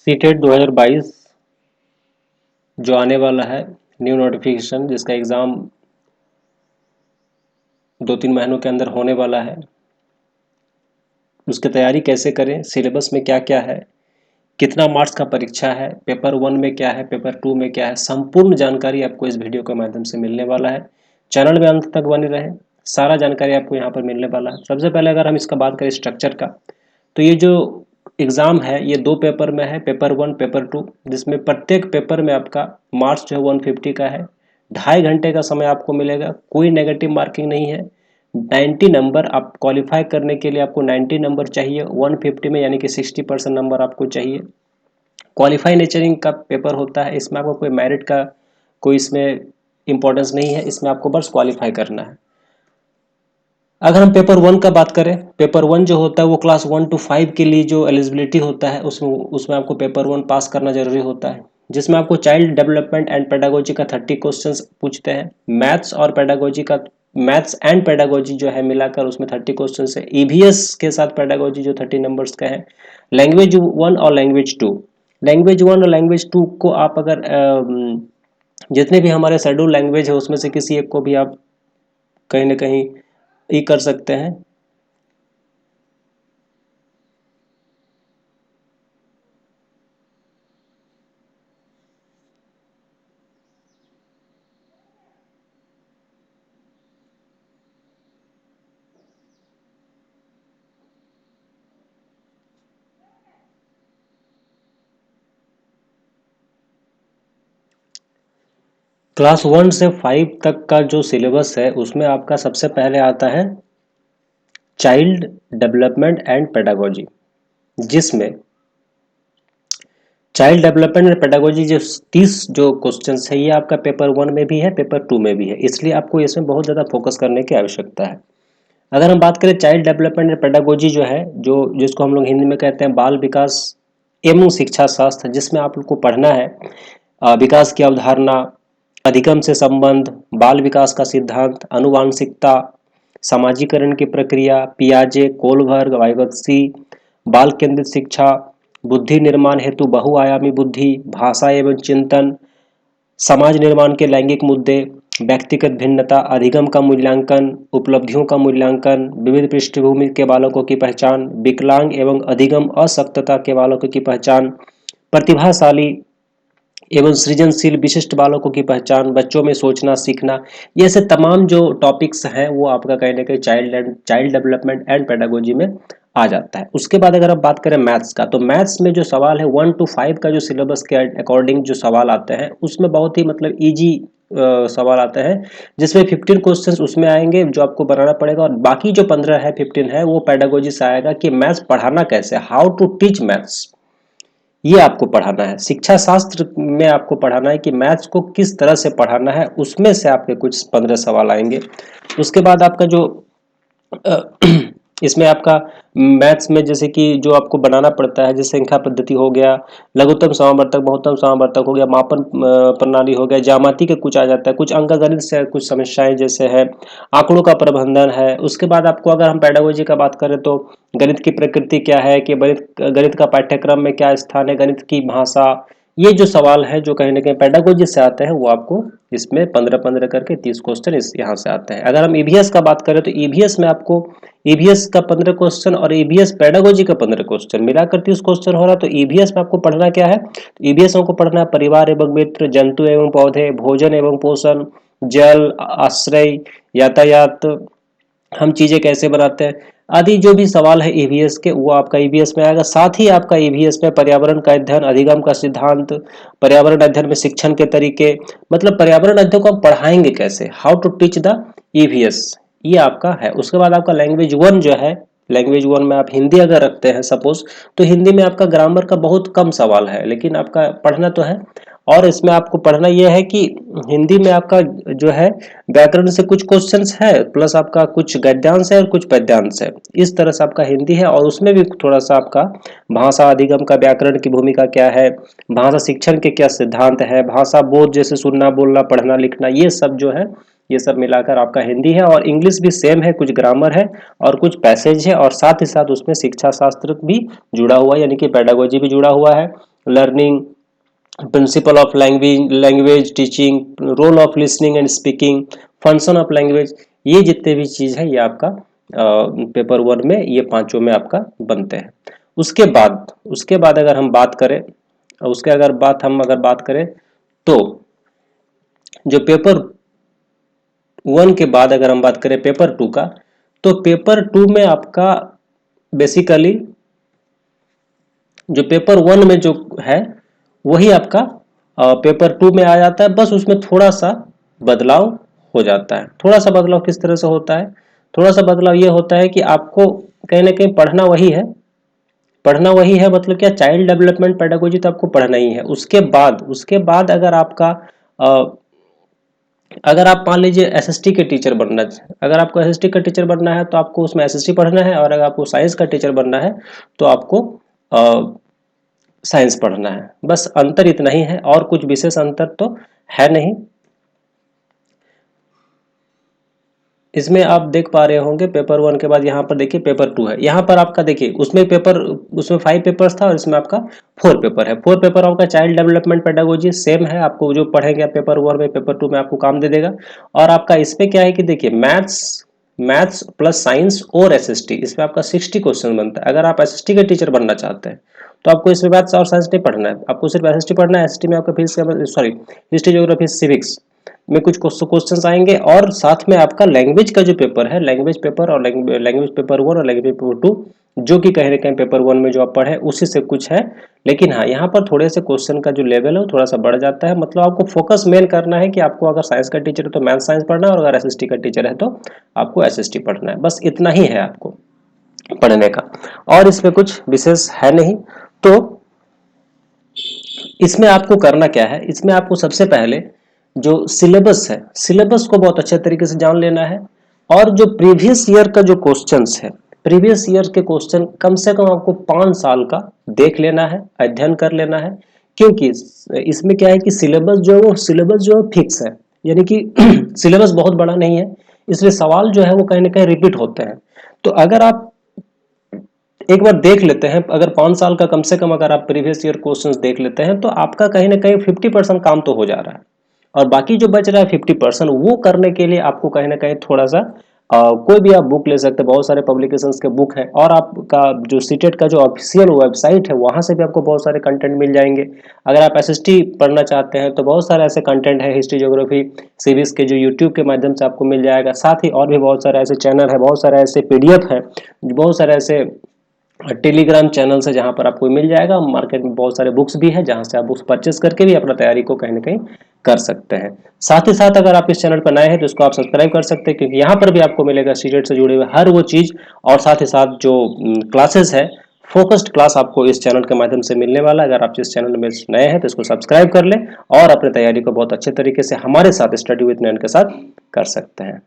CTET 2022 जो आने वाला है, न्यू नोटिफिकेशन जिसका एग्ज़ाम 2-3 महीनों के अंदर होने वाला है, उसकी तैयारी कैसे करें, सिलेबस में क्या क्या है, कितना मार्क्स का परीक्षा है, पेपर 1 में क्या है, पेपर 2 में क्या है, संपूर्ण जानकारी आपको इस वीडियो के माध्यम से मिलने वाला है। चैनल में अंत तक बने रहें, सारा जानकारी आपको यहाँ पर मिलने वाला है। सबसे पहले अगर हम इसका बात करें स्ट्रक्चर का, तो ये जो एग्ज़ाम है ये 2 पेपर में है, पेपर 1 पेपर 2, जिसमें प्रत्येक पेपर में आपका मार्क्स जो है 150 का है। 2.5 घंटे का समय आपको मिलेगा, कोई नेगेटिव मार्किंग नहीं है। 90 नंबर आप क्वालिफाई करने के लिए आपको 90 नंबर चाहिए 150 में, यानी कि 60% नंबर आपको चाहिए। क्वालिफाई नेचरिंग का पेपर होता है, इसमें आपको कोई मेरिट का कोई इसमें इंपॉर्टेंस नहीं है, इसमें आपको बस क्वालिफाई करना है। अगर हम पेपर 1 का बात करें, पेपर 1 जो होता है वो क्लास 1 to 5 के लिए जो एलिजिबिलिटी होता है उसमें आपको पेपर 1 पास करना जरूरी होता है, जिसमें आपको चाइल्ड डेवलपमेंट एंड पेडागोजी का 30 क्वेश्चंस पूछते हैं। मैथ्स और पेडागोजी का, मैथ्स एंड पेडागोजी जो है मिलाकर उसमें 30 क्वेश्चन है। ईवीएस के साथ पेडागोजी जो 30 नंबर्स का है। लैंग्वेज 1 और लैंग्वेज 2, लैंग्वेज 1 और लैंग्वेज 2 को आप अगर जितने भी हमारे शेड्यूल लैंग्वेज है उसमें से किसी एक को भी आप कहीं ना कहीं ये कर सकते हैं। क्लास 1 से 5 तक का जो सिलेबस है उसमें आपका सबसे पहले आता है चाइल्ड डेवलपमेंट एंड पेडागोजी, जिसमें चाइल्ड डेवलपमेंट एंड पेडागोजी जो 30 जो क्वेश्चंस है ये आपका पेपर 1 में भी है, पेपर 2 में भी है, इसलिए आपको इसमें बहुत ज़्यादा फोकस करने की आवश्यकता है। अगर हम बात करें चाइल्ड डेवलपमेंट एंड पेडागोजी जो है, जो जिसको हम लोग हिंदी में कहते हैं बाल विकास एवं शिक्षा शास्त्र, जिसमें आप लोग को पढ़ना है विकास की अवधारणा, अधिगम से संबंध, बाल विकास का सिद्धांत, आनुवांशिकता, समाजीकरण की प्रक्रिया, पियाजे, कोलबर्ग, वाइगत्सी, बाल केंद्रित शिक्षा, बुद्धि निर्माण हेतु बहुआयामी बुद्धि, भाषा एवं चिंतन, समाज निर्माण के लैंगिक मुद्दे, व्यक्तिगत भिन्नता, अधिगम का मूल्यांकन, उपलब्धियों का मूल्यांकन, विविध पृष्ठभूमि के बालकों की पहचान, विकलांग एवं अधिगम अशक्तता के बालकों की पहचान, प्रतिभाशाली एवं सृजनशील विशिष्ट बालकों की पहचान, बच्चों में सोचना सीखना, ये ऐसे तमाम जो टॉपिक्स हैं वो आपका कहीं ना कहीं चाइल्ड डेवलपमेंट एंड पेडागोजी में आ जाता है। उसके बाद अगर आप बात करें मैथ्स का, तो मैथ्स में जो सवाल है 1 to 5 का जो सिलेबस के अकॉर्डिंग जो सवाल आते हैं उसमें बहुत ही मतलब ईजी सवाल आते हैं, जिसमें 15 क्वेश्चंस उसमें आएंगे जो आपको बनाना पड़ेगा, और बाकी जो 15 है 15 है वो पेडागोजी से आएगा कि मैथ्स पढ़ाना कैसे, हाउ टू टीच मैथ्स, ये आपको पढ़ाना है। शिक्षा शास्त्र में आपको पढ़ाना है कि मैथ्स को किस तरह से पढ़ाना है, उसमें से आपके कुछ 15 सवाल आएंगे। उसके बाद आपका जो अ, इसमें आपका मैथ्स में जैसे कि जो आपको बनाना पड़ता है, जैसे संख्या पद्धति हो गया, लघुत्तम समावर्तक, बहुत्तम समावर्तक हो गया, मापन प्रणाली हो गया, ज्यामिति के कुछ आ जाता है, कुछ अंकगणित से कुछ समस्याएं जैसे है, आंकड़ों का प्रबंधन है। उसके बाद आपको अगर हम पेडागोजी का बात करें तो गणित की प्रकृति क्या है, कि गणित गणित का पाठ्यक्रम में क्या स्थान है, गणित की भाषा, ये जो सवाल है जो कहीं ना कहीं पेडागोजी से आते हैं वो आपको इसमें 15-15 करके 30 क्वेश्चन इस यहाँ से आते हैं। अगर हम ईवीएस का बात करें तो ईवीएस में आपको ईवीएस का 15 क्वेश्चन और ईवीएस पेडागोजी का 15 क्वेश्चन मिलाकर 30 क्वेश्चन हो रहा है। तो ईवीएस में आपको पढ़ना क्या है, ईवीएस में आपको पढ़ना है परिवार एवं मित्र, जंतु एवं पौधे, भोजन एवं पोषण, जल, आश्रय, यातायात, हम चीजें कैसे बनाते हैं, आदि जो भी सवाल है ईवीएस के वो आपका ईवीएस में आएगा। साथ ही आपका ईवीएस में पर्यावरण का अध्ययन, अधिगम का सिद्धांत, पर्यावरण अध्ययन में शिक्षण के तरीके, मतलब पर्यावरण अध्ययन को हम पढ़ाएंगे कैसे, how to teach the EVS, ये आपका है। उसके बाद आपका लैंग्वेज 1 जो है, लैंग्वेज 1 में आप हिंदी अगर रखते हैं सपोज, तो हिंदी में आपका ग्रामर का बहुत कम सवाल है, लेकिन आपका पढ़ना तो है। और इसमें आपको पढ़ना यह है कि हिंदी में आपका जो है व्याकरण से कुछ क्वेश्चंस है, प्लस आपका कुछ गद्यांश है और कुछ पद्यांश है, इस तरह से आपका हिंदी है। और उसमें भी थोड़ा सा आपका भाषा अधिगम का व्याकरण की भूमिका क्या है, भाषा शिक्षण के क्या सिद्धांत है, भाषा बोध जैसे सुनना बोलना पढ़ना लिखना, ये सब जो है ये सब मिलाकर आपका हिंदी है। और इंग्लिश भी सेम है, कुछ ग्रामर है और कुछ पैसेज है, और साथ ही साथ उसमें शिक्षा शास्त्र भी जुड़ा हुआ है, यानी कि पेडागोजी भी जुड़ा हुआ है। Learning, principle of language teaching, role of listening and speaking, function of language, ये जितने भी चीज है ये आपका पेपर 1 में ये पांचों में आपका बनते हैं। उसके बाद अगर हम बात करें, अगर बात करें तो जो पेपर 1 के बाद अगर हम बात करें पेपर 2 का, तो पेपर 2 में आपका बेसिकली जो पेपर 1 में जो है वही आपका पेपर 2 में आ जाता है, बस उसमें थोड़ा सा बदलाव हो जाता है। थोड़ा सा बदलाव किस तरह से होता है? थोड़ा सा बदलाव ये होता है कि आपको कहीं ना कहीं पढ़ना वही है मतलब क्या, चाइल्ड डेवलपमेंट पेडागोजी तो आपको पढ़ना ही है। उसके बाद अगर आप मान लीजिए एसएसटी के टीचर बनना, अगर आपको एसएसटी का टीचर बनना है तो आपको उसमें एसएसटी पढ़ना है, और अगर आपको साइंस का टीचर बनना है तो आपको साइंस पढ़ना है। बस अंतर इतना ही है, और कुछ विशेष अंतर तो है नहीं। इसमें आप देख पा रहे होंगे पेपर 1 के बाद यहाँ पर देखिए पेपर 2 है। यहाँ पर आपका देखिए उसमें 5 पेपर्स था और इसमें आपका 4 पेपर है। 4 पेपर आपका चाइल्ड डेवलपमेंट पेडागोजी सेम है, आपको जो पढ़ेंगे आप पेपर 1 में पेपर 2 में आपको काम दे देगा। और आपका इसमें क्या है कि देखिए मैथ्स प्लस साइंस और एसएसटी, इसमें आपका 60 क्वेश्चन बनता है। अगर आप एसएसटी के टीचर बनना चाहते हैं तो आपको इसमें मैथ्स और साइंस नहीं पढ़ना है, आपको सिर्फ एसएसटी पढ़ना है। एसएसटी में आपका हिस्ट्री ज्योग्राफी सिविक्स में कुछ क्वेश्चंस आएंगे, और साथ में आपका लैंग्वेज का जो पेपर है, लैंग्वेज पेपर पेपर 1 और लैंग्वेज पेपर 2, जो कि कहीं ना कहीं पेपर 1 में जो आप पढ़े उसी से कुछ है। लेकिन हाँ, यहाँ पर थोड़े से क्वेश्चन का जो लेवल है वो थोड़ा सा बढ़ जाता है। मतलब आपको फोकस मेन करना है कि आपको अगर साइंस का टीचर है तो मैथ साइंस पढ़ना है, और अगर एसएसटी का टीचर है तो आपको एसएसटी पढ़ना है। बस इतना ही है आपको पढ़ने का, और इसमें कुछ विशेष है नहीं। तो इसमें आपको करना क्या है, इसमें आपको सबसे पहले जो सिलेबस है, सिलेबस को बहुत अच्छे तरीके से जान लेना है। और जो प्रीवियस ईयर का जो क्वेश्चंस है, प्रीवियस ईयर के क्वेश्चन कम से कम आपको 5 साल का देख लेना है, अध्ययन कर लेना है। क्योंकि इसमें क्या है कि सिलेबस जो है फिक्स है, यानी कि सिलेबस बहुत बड़ा नहीं है, इसलिए सवाल जो है वो कहीं ना कहीं रिपीट होते हैं। तो अगर आप एक बार देख लेते हैं, अगर 5 साल का कम से कम अगर आप प्रीवियस ईयर क्वेश्चंस देख लेते हैं तो आपका कहीं ना कहीं 50% काम तो हो जा रहा है। और बाकी जो बच रहा है 50%, वो करने के लिए आपको कहीं ना कहीं थोड़ा सा कोई भी आप बुक ले सकते हैं, बहुत सारे पब्लिकेशंस के बुक है, और आपका जो सीटेट का जो ऑफिशियल वेबसाइट है वहां से भी आपको बहुत सारे कंटेंट मिल जाएंगे। अगर आप एसएसटी पढ़ना चाहते हैं तो बहुत सारे ऐसे कंटेंट है, हिस्ट्री ज्योग्राफी सीरीज के, जो यूट्यूब के माध्यम से आपको मिल जाएगा। साथ ही और भी बहुत सारे ऐसे चैनल है, बहुत सारे ऐसे पीडीएफ है, बहुत सारे ऐसे टेलीग्राम चैनल से जहां पर आपको मिल जाएगा। मार्केट में बहुत सारे बुक्स भी है जहां से आप बुक्स परचेस करके भी अपना तैयारी को कहीं ना कहीं कर सकते हैं। साथ ही साथ अगर आप इस चैनल पर नए हैं तो इसको आप सब्सक्राइब कर सकते हैं, क्योंकि यहाँ पर भी आपको मिलेगा सीटेट से जुड़े हुए हर वो चीज, और साथ ही साथ जो क्लासेस है, फोकस्ड क्लास आपको इस चैनल के माध्यम से मिलने वाला है। अगर आप इस चैनल में नए हैं तो इसको सब्सक्राइब कर लें और अपने तैयारी को बहुत अच्छे तरीके से हमारे साथ स्टडी विद नैन के साथ कर सकते हैं।